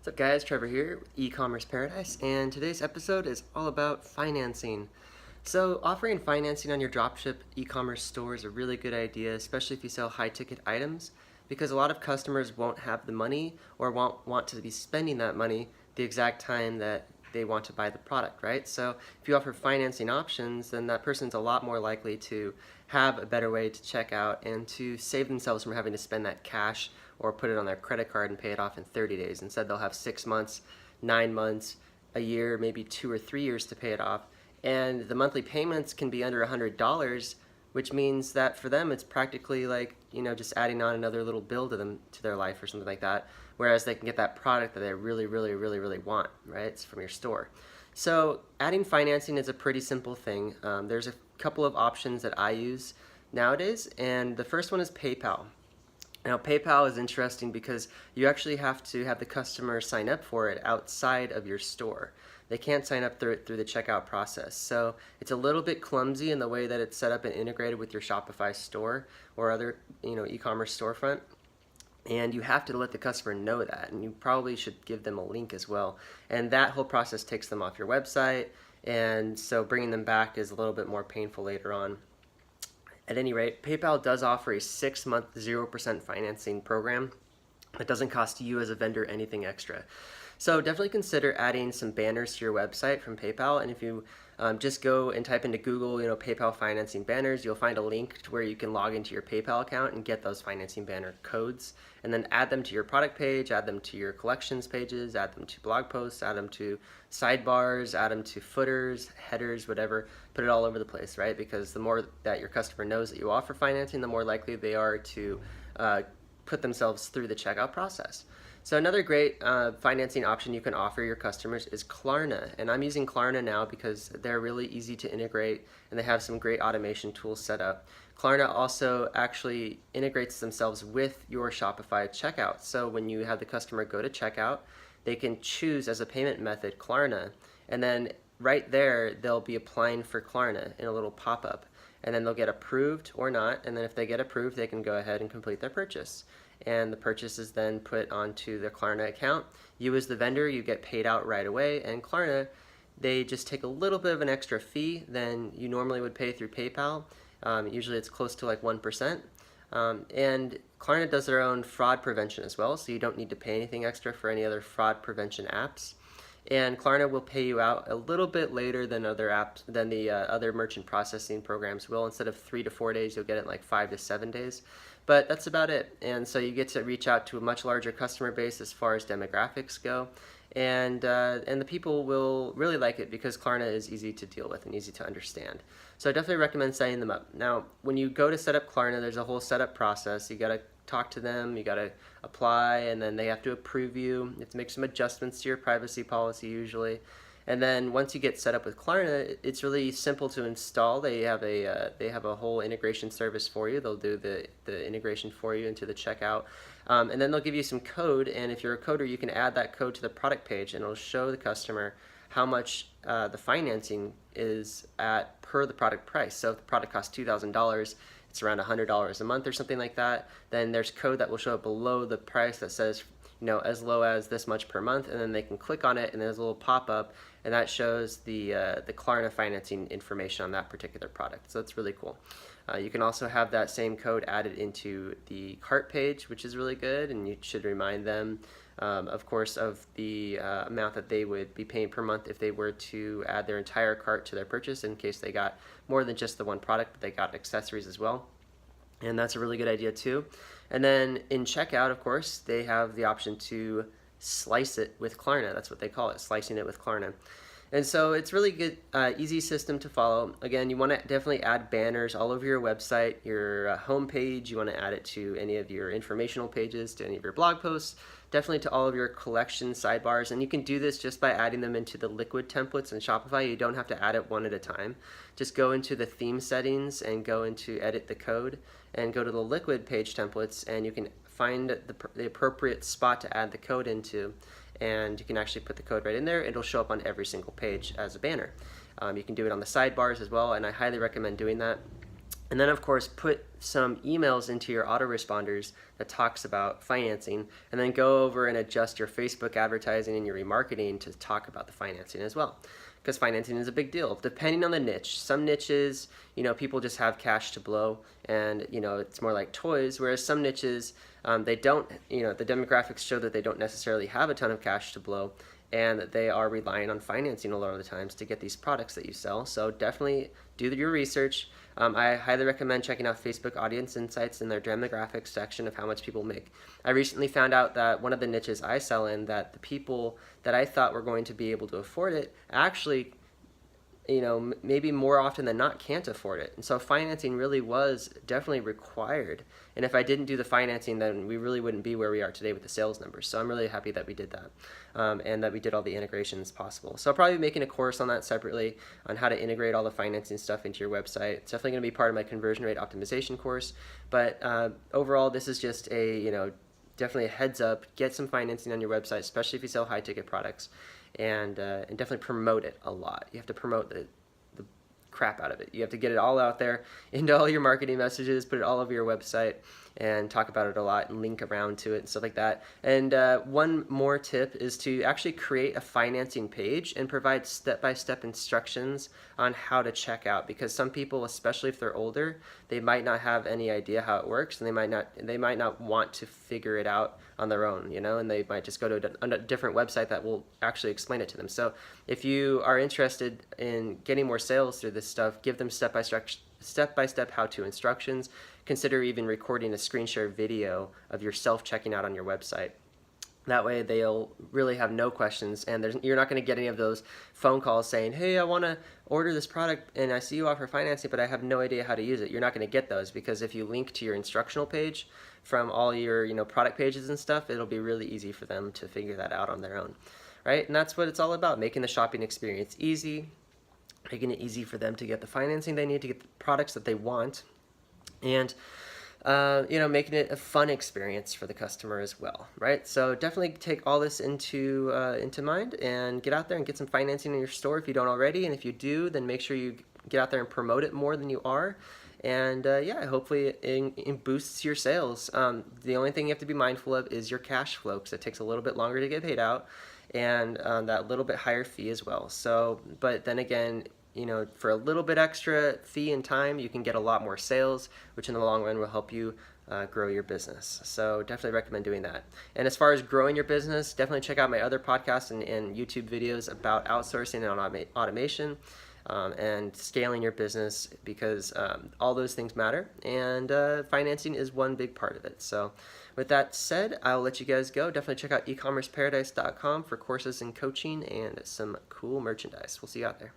What's up guys, Trevor here with E-Commerce Paradise, and today's episode is all about financing. So offering financing on your dropship e-commerce store is a really good idea, especially if you sell high ticket items, because a lot of customers won't have the money or won't want to be spending that money the exact time that they want to buy the product, right? So if you offer financing options, then that person's a lot more likely to have a better way to check out and to save themselves from having to spend that cash or put it on their credit card and pay it off in 30 days. Instead, they'll have 6 months, 9 months, a year, maybe 2 or 3 years to pay it off. And the monthly payments can be under $100, which means that for them it's practically like, just adding on another little bill to them, to their life or something like that. Whereas they can get that product that they really, really, really, really want, right? It's from your store. So adding financing is a pretty simple thing. There's a couple of options that I use nowadays, and the first one is PayPal. Now PayPal is interesting because you actually have to have the customer sign up for it outside of your store. They can't sign up through the checkout process. So it's a little bit clumsy in the way that it's set up and integrated with your Shopify store or other e-commerce storefront. And you have to let the customer know that, and you probably should give them a link as well. And that whole process takes them off your website, and so bringing them back is a little bit more painful later on. At any rate, PayPal does offer a 6-month 0% financing program that doesn't cost you as a vendor anything extra. So definitely consider adding some banners to your website from PayPal, and if you just go and type into Google, PayPal financing banners, you'll find a link to where you can log into your PayPal account and get those financing banner codes, and then add them to your product page, add them to your collections pages, add them to blog posts, add them to sidebars, add them to footers, headers, whatever. Put it all over the place, right? Because the more that your customer knows that you offer financing, the more likely they are to put themselves through the checkout process. So another great financing option you can offer your customers is Klarna. And I'm using Klarna now because they're really easy to integrate and they have some great automation tools set up. Klarna also actually integrates themselves with your Shopify checkout. So when you have the customer go to checkout, they can choose as a payment method Klarna, and then right there they'll be applying for Klarna in a little pop-up, and then they'll get approved or not, and then if they get approved they can go ahead and complete their purchase, and the purchase is then put onto the Klarna account. You as the vendor, you get paid out right away, and Klarna, they just take a little bit of an extra fee than you normally would pay through PayPal. Usually it's close to like 1%. And Klarna does their own fraud prevention as well, so you don't need to pay anything extra for any other fraud prevention apps. And Klarna will pay you out a little bit later than other apps, than the other merchant processing programs will. Instead of 3 to 4 days, you'll get it in like 5 to 7 days. But that's about it. And so you get to reach out to a much larger customer base as far as demographics go. And the people will really like it because Klarna is easy to deal with and easy to understand. So I definitely recommend setting them up. Now, when you go to set up Klarna, there's a whole setup process. You got to talk to them, you got to apply, and then they have to approve you. You have to make some adjustments to your privacy policy usually. And then once you get set up with Klarna, it's really simple to install. They have a whole integration service for you. They'll do the integration for you into the checkout. And then they'll give you some code, and if you're a coder, you can add that code to the product page, and it'll show the customer how much the financing is at per the product price. So if the product costs $2,000, it's around $100 a month or something like that, then there's code that will show up below the price that says, as low as this much per month, and then they can click on it, and there's a little pop-up, and that shows the Klarna financing information on that particular product. So it's really cool. You can also have that same code added into the cart page, which is really good, and you should remind them, of course, of the amount that they would be paying per month if they were to add their entire cart to their purchase, in case they got more than just the one product, but they got accessories as well. And that's a really good idea too. And then in checkout, of course, they have the option to slice it with Klarna. That's what they call it, slicing it with Klarna. And so it's really good, easy system to follow. Again, you want to definitely add banners all over your website, your home page. You want to add it to any of your informational pages, to any of your blog posts, definitely to all of your collection sidebars. And you can do this just by adding them into the liquid templates in Shopify. You don't have to add it one at a time. Just go into the theme settings and go into edit the code and go to the liquid page templates, and you can find the appropriate spot to add the code into, and you can actually put the code right in there. It'll show up on every single page as a banner. You can do it on the sidebars as well, and I highly recommend doing that. And then, of course, put some emails into your autoresponders that talks about financing, and then go over and adjust your Facebook advertising and your remarketing to talk about the financing as well. Because financing is a big deal, depending on the niche. Some niches, people just have cash to blow, and it's more like toys. Whereas some niches, they don't. The demographics show that they don't necessarily have a ton of cash to blow, and they are relying on financing a lot of the times to get these products that you sell. So definitely do your research. I highly recommend checking out Facebook Audience Insights in their demographics section of how much people make. I recently found out that one of the niches I sell in, that the people that I thought were going to be able to afford it actually, maybe more often than not can't afford it. And so financing really was definitely required. And if I didn't do the financing, then we really wouldn't be where we are today with the sales numbers. So I'm really happy that we did that, and that we did all the integrations possible. So I'll probably be making a course on that separately on how to integrate all the financing stuff into your website. It's definitely going to be part of my conversion rate optimization course. But overall, this is just definitely a heads up. Get some financing on your website, especially if you sell high ticket products. And definitely promote it a lot. You have to promote the crap out of it. You have to get it all out there into all your marketing messages, put it all over your website, and talk about it a lot and link around to it and stuff like that. And one more tip is to actually create a financing page and provide step-by-step instructions on how to check out, because some people, especially if they're older, they might not have any idea how it works, and they might not want to figure it out on their own, and they might just go to a different website that will actually explain it to them. So if you are interested in getting more sales through this stuff, give them step-by-step how-to instructions. Consider even recording a screen share video of yourself checking out on your website. That way they'll really have no questions, and you're not going to get any of those phone calls saying, hey, I want to order this product and I see you offer financing, but I have no idea how to use it. You're not going to get those, because if you link to your instructional page from all your product pages and stuff, it'll be really easy for them to figure that out on their own, right? And that's what it's all about, making the shopping experience easy, making it easy for them to get the financing they need to get the products that they want, and making it a fun experience for the customer as well, right? So definitely take all this into mind and get out there and get some financing in your store if you don't already. And if you do, then make sure you get out there and promote it more than you are. And hopefully it boosts your sales. The only thing you have to be mindful of is your cash flow, because it takes a little bit longer to get paid out, and that little bit higher fee as well. So, but then again, for a little bit extra fee and time, you can get a lot more sales, which in the long run will help you grow your business. So definitely recommend doing that. And as far as growing your business, definitely check out my other podcasts and YouTube videos about outsourcing and automation and scaling your business, because all those things matter, and financing is one big part of it. So with that said, I'll let you guys go. Definitely check out ecommerceparadise.com for courses and coaching and some cool merchandise. We'll see you out there.